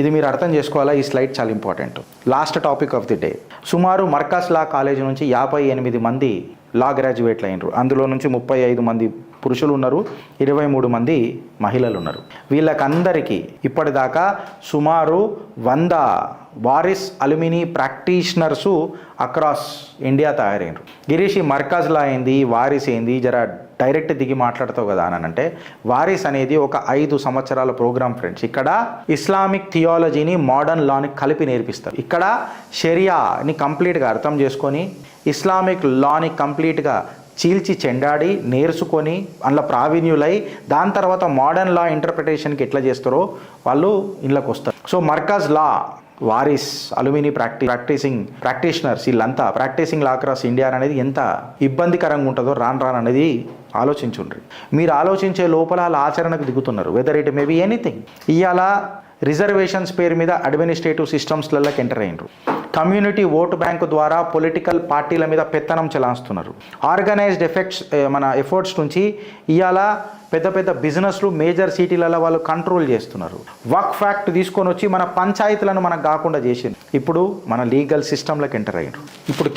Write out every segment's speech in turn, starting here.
ఇది మీరు అర్థం చేసుకోవాలా. ఈ స్లైడ్ చాలా important. Last topic of the day. సుమారు మర్కజ్ లా కాలేజీ నుంచి 58 మంది లా గ్రాడ్యుయేట్లు అయినరు. అందులో నుంచి 35 మంది పురుషులు ఉన్నారు, 23 మంది మహిళలు ఉన్నారు. వీళ్ళకందరికీ ఇప్పటిదాకా సుమారు 100 Waris alumni practitioners across India తయారైనరు. గిరీష్, మర్కజ్ లా ఏంది, వారిస్ ఏంది, జర డైరెక్ట్ దిగి మాట్లాడతావు కదా అని అంటే, వారిస్ అనేది ఒక 5 సంవత్సరాల ప్రోగ్రామ్ ఫ్రెండ్స్. ఇక్కడ ఇస్లామిక్ థియాలజీని మోడర్న్ లాని కలిపి నేర్పిస్తారు. ఇక్కడ షరియా-ని కంప్లీట్గా అర్థం చేసుకొని, ఇస్లామిక్ లాని కంప్లీట్గా చీల్చి చెండాడి నేర్చుకొని అందులో ప్రావీణ్యులై దాని తర్వాత మోడర్న్ లా ఇంటర్ప్రిటేషన్కి ఎట్లా చేస్తారో వాళ్ళు ఇళ్ళకి వస్తారు. సో మర్కజ్ లా, వారిస్ అల్యూమిని ప్రాక్టీషనర్స్ వీళ్ళంతా ప్రాక్టీసింగ్ లా అక్రాస్ ఇండియా అనేది ఎంత ఇబ్బందికరంగా ఉంటుందో రాను అనేది ఆలోచించుండ్రి. మీరు ఆలోచించే లోపల వాళ్ళ ఆచరణకు దిగుతున్నారు. Whether it may be anything. ఇవాళ రిజర్వేషన్స్ పేరు మీద అడ్మినిస్ట్రేటివ్ సిస్టమ్స్లలోకి ఎంటర్ అయినరు. కమ్యూనిటీ ఓటు బ్యాంకు ద్వారా పొలిటికల్ పార్టీల మీద పెత్తనం చెలాస్తున్నారు. ఆర్గనైజ్డ్ ఎఫర్ట్స్ నుంచి ఇవాళ పెద్ద పెద్ద బిజినెస్లు మేజర్ సిటీలలో వాళ్ళు కంట్రోల్ చేస్తున్నారు. వక్ఫ్ యాక్ట్ తీసుకొని వచ్చి మన పంచాయతీలను మనకు కాకుండా చేసింది. ఇప్పుడు మన లీగల్ సిస్టంలోకి ఎంటర్ అయ్యారు. ఇప్పుడు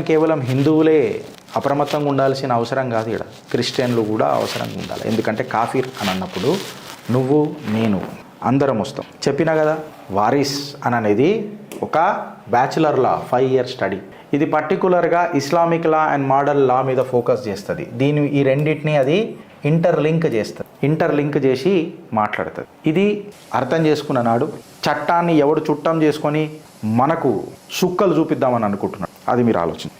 కేవలం హిందువులే అప్రమత్తంగా ఉండాల్సిన అవసరం కాదు. ఇక్కడ క్రిస్టియన్లు కూడా అవసరంగా ఉండాలి. ఎందుకంటే కాఫీర్ అని అన్నప్పుడు నువ్వు నేను అందరం వస్తాం. చెప్పినా కదా, వారిస్ అని అనేది ఒక బ్యాచులర్ లా 5 year స్టడీ. ఇది పర్టికులర్గా ఇస్లామిక్ లా అండ్ మోడర్న్ లా మీద ఫోకస్ చేస్తుంది. ఈ రెండింటిని అది ఇంటర్లింక్ చేసి మాట్లాడుతుంది. ఇది అర్థం చేసుకున్న నాడు చట్టాన్ని ఎవడు చుట్టం చేసుకొని మనకు సుక్కలు చూపిద్దామని అనుకుంటున్నాడు. అది మీరు ఆలోచన.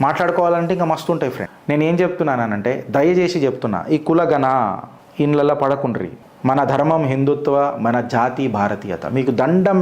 మాట్లాడుకోవాలంటే ఇంకా మస్తు ఉంటాయి ఫ్రెండ్. నేను ఏం చెప్తున్నానంటే దయచేసి చెప్తున్నా, ఈ కులగణ ఇళ్ళల్లో పడకుండ్రి. మన ధర్మం హిందుత్వ, మన జాతి భారతీయత. మీకు దండం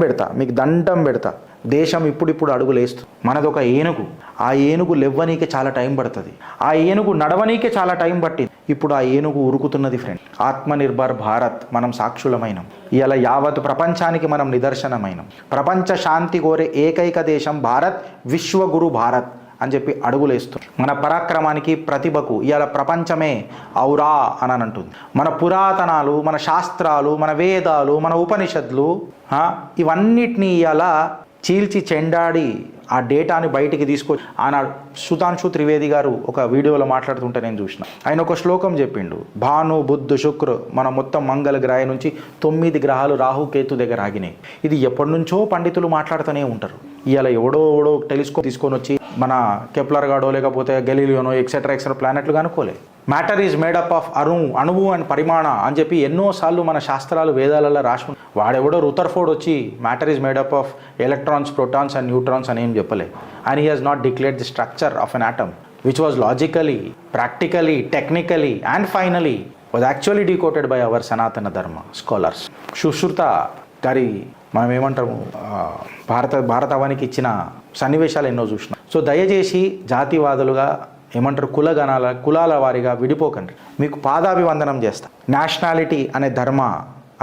పెడతా. దేశం ఇప్పుడు అడుగులేస్తుంది. మనదొక ఏనుగు. ఆ ఏనుగు లెవ్వనీకే చాలా టైం పడుతుంది. ఆ ఏనుగు నడవనీకే చాలా టైం పట్టింది. ఇప్పుడు ఆ ఏనుగు ఉరుకుతున్నది ఫ్రెండ్. ఆత్మనిర్భర్ భారత్ మనం సాక్షులమైనం. ఇలా యావత్ ప్రపంచానికి మనం నిదర్శనమైనం. ప్రపంచ శాంతి కోరే ఏకైక దేశం భారత్, విశ్వగురు భారత్ అని చెప్పి అడుగులేస్తుంది. మన పరాక్రమానికి, ప్రతిభకు ఇవాళ ప్రపంచమే ఔరా అని అంటుంది. మన పురాతనాలు, మన శాస్త్రాలు, మన వేదాలు, మన ఉపనిషత్తులు ఇవన్నిటినీ ఇవాళ చీల్చి చెండాడి ఆ డేటాని బయటికి తీసుకొచ్చి ఆనాడు సుధాంశు త్రివేది గారు ఒక వీడియోలో మాట్లాడుతుంటే నేను చూసిన. ఆయన ఒక శ్లోకం చెప్పిండు. భాను, బుధ్, శుక్ర మన మొత్తం మంగళ గ్రహ నుంచి 9 గ్రహాలు రాహుకేతు దగ్గర ఆగినాయి. ఇది ఎప్పటి నుంచో పండితులు మాట్లాడుతూనే ఉంటారు. ఇవాళ ఎవడో టెలిస్కోప్ తీసుకొని వచ్చి మన కెప్లర్ గాడో లేకపోతే గెలీలియోనో ఎక్సెట్రా ప్లానెట్లు కనుక్కోలే. మ్యాటర్ ఈజ్ మేడప్ ఆఫ్ అణువు అండ్ పరిమాణ అని చెప్పి ఎన్నోసార్లు మన శాస్త్రాలు వేదాలలో రాసుకుని వాడెవడో రుతర్ఫోర్డ్ వచ్చి matter is made up of electrons, protons and neutrons అని ఏం చెప్పలే. And he has not declared the structure of an atom which was logically, practically, technically and finally was actually decoded by our Sanatana Dharma scholars. Sushruta గారి మనం ఏమంటాము భారతవానికి ఇచ్చిన సన్నివేశాలు ఎన్నో చూసినాం. సో దయచేసి జాతివాదులుగా ఏమంటారు కులాల వారిగా విడిపోకండి. మీకు పాదాభివందనం చేస్తా. నేషనాలిటీ అనే ధర్మ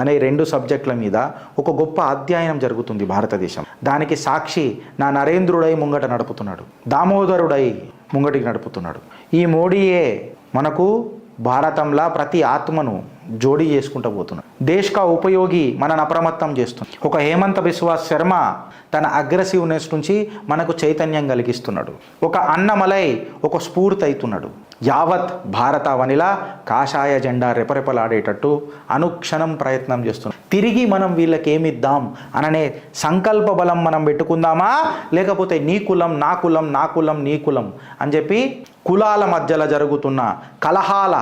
అనే 2 సబ్జెక్టుల మీద ఒక గొప్ప అధ్యయనం జరుగుతుంది భారతదేశం. దానికి సాక్షి నా నరేంద్రుడై ముంగట నడుపుతున్నాడు, దామోదరుడై ముంగటికి నడుపుతున్నాడు. ఈ మోడీయే మనకు భారతంలా ప్రతి ఆత్మను జోడీ చేసుకుంటూ పోతున్నాడు. దేశ్ కా ఉపయోగి మనను అప్రమత్తం చేస్తుంది. ఒక హేమంత బిశ్వాస్ శర్మ తన అగ్రెసివ్నెస్ నుంచి మనకు చైతన్యం కలిగిస్తున్నాడు. ఒక అన్నమలై ఒక స్ఫూర్తి అవుతున్నాడు. యావత్ భారతావనిలా కాషాయ జెండా రెపరెపలాడేటట్టు అనుక్షణం ప్రయత్నం చేస్తున్నాం. తిరిగి మనం వీళ్ళకి ఏమిద్దాం అననే సంకల్ప బలం మనం పెట్టుకుందామా, లేకపోతే నీ కులం నా కులం, నా కులం నీ కులం అని చెప్పి కులాల మధ్యలో జరుగుతున్న కలహాల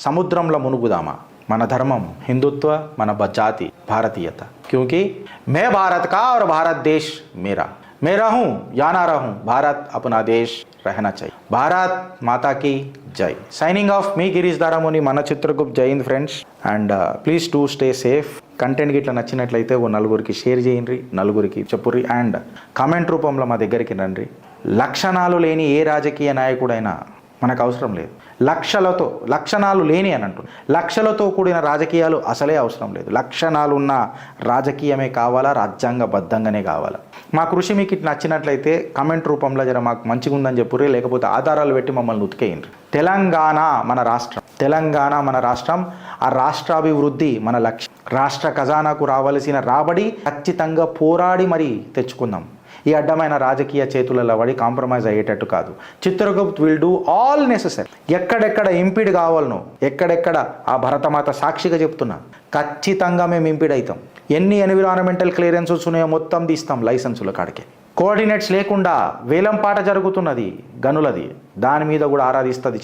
సముద్రంలో మునుగుదామా? మన ధర్మం హిందుత్వ, మన జాతి భారతీయత. क्योंकि मैं भारत का और भारत देश मेरा, मैं रहूं या ना रहूं, भारत अपना देश रहना चाहिए. भारत माता की जय. సైనింగ్ ఆఫ్ మీ గిరీష్ దారాముని, మన చిత్రగుప్త్. జై Hind friends. And please to stay safe. Content గిట్లా నచ్చినట్లయితే ఓ నలుగురికి షేర్ చేయండి, నలుగురికి చెప్పుర్రి. అండ్ కామెంట్ రూపంలో మా దగ్గరికి రండి. లక్షణాలు లేని ఏ రాజకీయ నాయకుడైనా మనకు అవసరం లేదు. లక్షణాలు లేని అని అంటున్నాను. లక్షలతో కూడిన రాజకీయాలు అసలే అవసరం లేదు. లక్షణాలు ఉన్న రాజకీయమే కావాలా, రాజ్యాంగబద్ధంగానే కావాలా. మా కృషి మీకు ఇటు నచ్చినట్లయితే కమెంట్ రూపంలో జర మాకు మంచిగా ఉందని చెప్పుర్రి, లేకపోతే ఆధారాలు పెట్టి మమ్మల్ని ఉతికేయండి. తెలంగాణ మన రాష్ట్రం, ఆ రాష్ట్రాభివృద్ధి మన లక్ష్యం. రాష్ట్ర ఖజానాకు రావలసిన రాబడి ఖచ్చితంగా పోరాడి మరీ తెచ్చుకుందాం. ఈ అడ్డమైన రాజకీయ చేతులలో పడి కాంప్రమైజ్ అయ్యేటట్టు కాదు. Chitragupt will do all necessary. ఎక్కడెక్కడ ఇంపిడ్ కావాలనో, ఎక్కడెక్కడ ఆ భరతమాత సాక్షిగా చెప్తున్నా, ఖచ్చితంగా మేము ఇంపిడ్ అవుతాం. ఎన్ని ఎన్విరాన్మెంటల్ క్లియరెన్సెస్ ఉన్నాయో మొత్తం తీస్తాం లైసెన్సుల కాడికే. కోఆర్డినేట్స్ లేకుండా వేలంపాట జరుగుతున్నది గనులది, దాని మీద కూడా ఆరాధిస్తుంది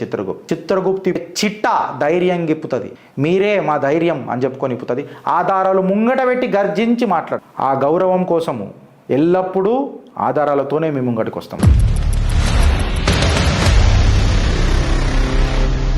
చిత్రగుప్తి చిట్టా ధైర్యం గిప్పుతుంది. మీరే మా ధైర్యం అని చెప్పుకొని ఇప్పుతుంది. ఆధారాలు ముంగట పెట్టి గర్జించి మాట్లాడు. ఆ గౌరవం కోసము ఎల్లప్పుడూ ఆధారాలతోనే మేము ముంగటికి వస్తాం.